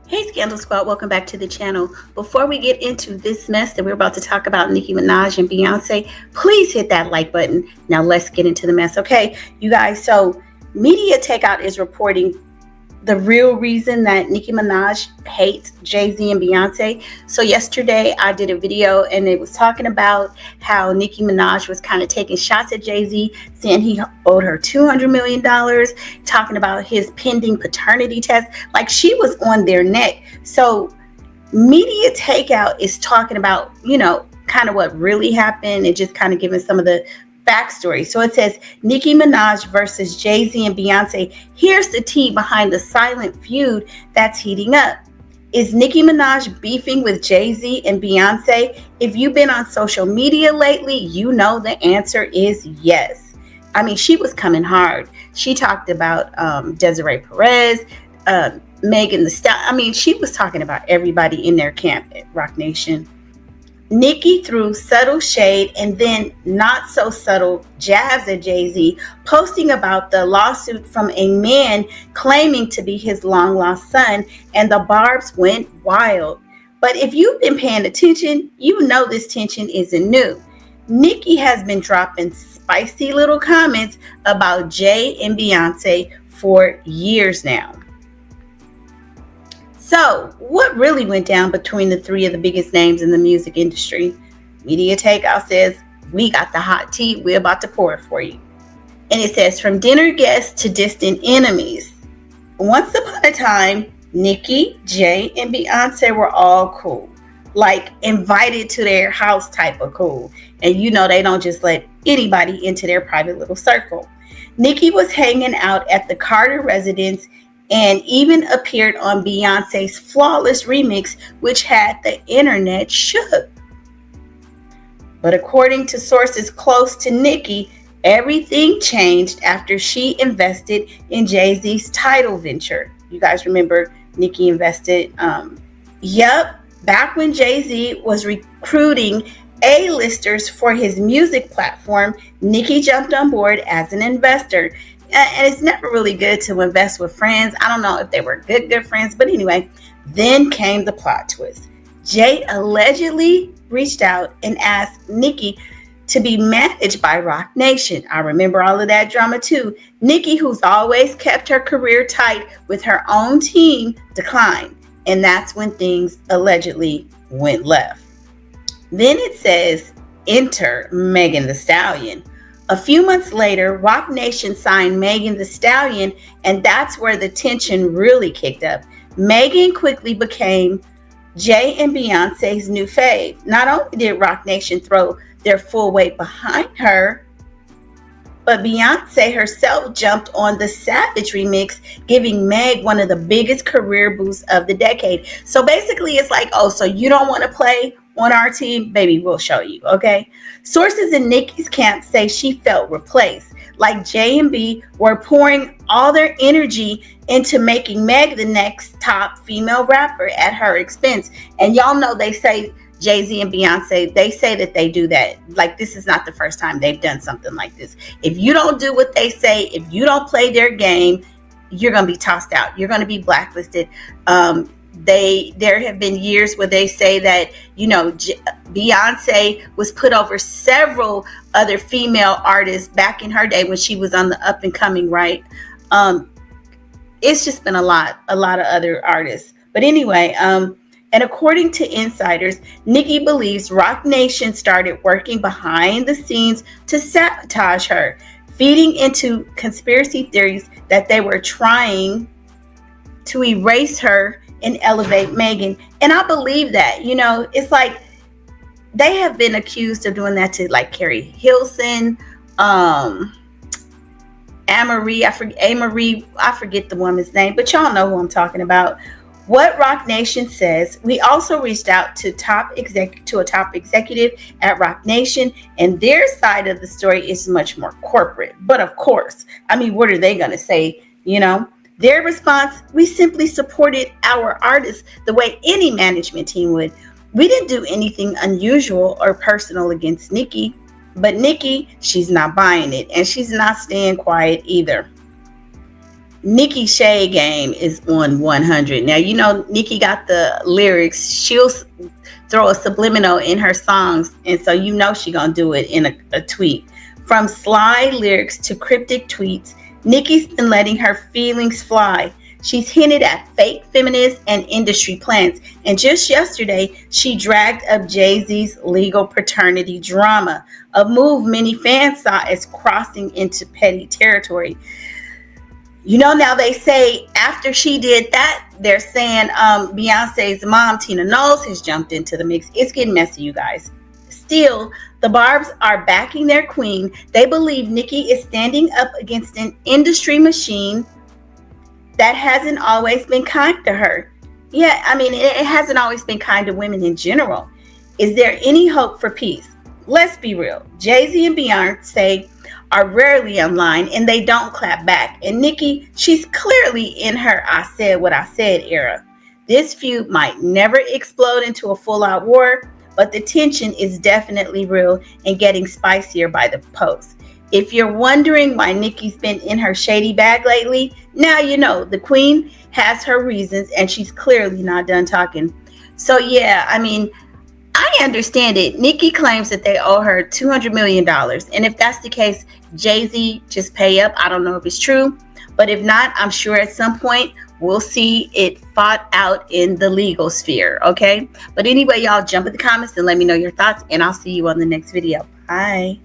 Hey Scandal Squad, welcome back to the channel. Before we get into this mess that we're about to talk about, Nicki Minaj and Beyonce, please hit that like button. Now let's get into the mess, okay? You guys, so Media Takeout is reporting the real reason that Nicki Minaj hates JayZ and Beyonce. So yesterday I did a video and it was talking about how Nicki Minaj was kind of taking shots at JayZ, saying he owed her $200 million, talking about his pending paternity test. Like, she was on their neck. So Media Takeout is talking about, kind of what really happened and just kind of giving some of the backstory. So it says Nicki Minaj versus JayZ and Beyonce. Here's the tea behind the silent feud that's heating up. Is Nicki Minaj beefing with JayZ and Beyonce? If you've been on social media lately, you know the answer is yes. I mean, she was coming hard. She talked about Desiree Perez, Megan Thee Stallion. I mean, she was talking about everybody in their camp at Roc Nation. Nicki threw subtle shade and then not so subtle jabs at JayZ, posting about the lawsuit from a man claiming to be his long lost son, and the barbs went wild. But if you've been paying attention, you know this tension isn't new. Nicki has been dropping spicy little comments about Jay and Beyonce for years now. So, what really went down between the three of the biggest names in the music industry? Media Takeout says, we got the hot tea. We're about to pour it for you. And it says, from dinner guests to distant enemies. Once upon a time, Nicki, Jay, and Beyonce were all cool. Like, invited to their house type of cool. And you know they don't just let anybody into their private little circle. Nicki was hanging out at the Carter residence and even appeared on Beyonce's Flawless remix, which had the internet shook. But according to sources close to Nicki, everything changed after she invested in JayZ's Tidal venture. You guys remember Nicki invested? Back when JayZ was recruiting A-listers for his music platform, Nicki jumped on board as an investor. And it's never really good to invest with friends. I don't know if they were good friends, but anyway, then came the plot twist. Jay allegedly reached out and asked Nicki to be managed by Roc Nation. I remember all of that drama too. Nicki, who's always kept her career tight with her own team, declined. And that's when things allegedly went left. Then it says, enter Megan Thee Stallion. A few months later, Roc Nation signed Megan Thee Stallion, and that's where the tension really kicked up. Megan quickly became Jay and Beyonce's new fave. Not only did Roc Nation throw their full weight behind her, but Beyonce herself jumped on the Savage remix, giving Meg one of the biggest career boosts of the decade. So basically, it's like, oh, so you don't want to play on our team? Baby, we'll show you, okay? Sources in Nicki's camp say she felt replaced, like Jay and B were pouring all their energy into making Meg the next top female rapper at her expense. And y'all know they say JayZ and Beyonce, they say that they do that. Like, this is not the first time they've done something like this. If you don't do what they say, if you don't play their game, you're going to be tossed out. You're going to be blacklisted. There have been years where they say that, Beyonce was put over several other female artists back in her day when she was on the up and coming, right? It's just been a lot of other artists. But anyway, and according to insiders, Nicki believes Roc Nation started working behind the scenes to sabotage her, feeding into conspiracy theories that they were trying to erase her and elevate Megan. And I believe that, it's like they have been accused of doing that to like Carrie Hilson, Amarie, I forget the woman's name, but y'all know who I'm talking about. What Roc Nation says, we also reached out to a top executive at Roc Nation, and their side of the story is much more corporate. But of course, I mean, what are they going to say? Their response, we simply supported our artists the way any management team would. We didn't do anything unusual or personal against Nicki, but Nicki, she's not buying it, and she's not staying quiet either. Nicki shade game is on 100. Now, you know, Nicki got the lyrics. She'll throw a subliminal in her songs, and so you know she gonna do it in a tweet. From sly lyrics to cryptic tweets, Nicki's been letting her feelings fly. She's hinted at fake feminists and industry plans. And just yesterday, she dragged up JayZ's legal paternity drama, a move many fans saw as crossing into petty territory. You know, now they say after she did that, they're saying Beyonce's mom, Tina Knowles, has jumped into the mix. It's getting messy, you guys. Still, the Barbs are backing their queen. They believe Nicki is standing up against an industry machine that hasn't always been kind to her. Yeah, I mean, it hasn't always been kind to women in general. Is there any hope for peace? Let's be real. JayZ and Beyonce are rarely online and they don't clap back. And Nicki, she's clearly in her I said what I said era. This feud might never explode into a full-out war, but the tension is definitely real and getting spicier by the post. If you're wondering why Nicki's been in her shady bag lately, now you know. The queen has her reasons and she's clearly not done talking. So yeah, I mean, I understand it. Nicki claims that they owe her $200 million. And if that's the case, JayZ, just pay up. I don't know if it's true. But if not, I'm sure at some point we'll see it fought out in the legal sphere. Okay? But anyway, y'all jump in the comments and let me know your thoughts. And I'll see you on the next video. Bye.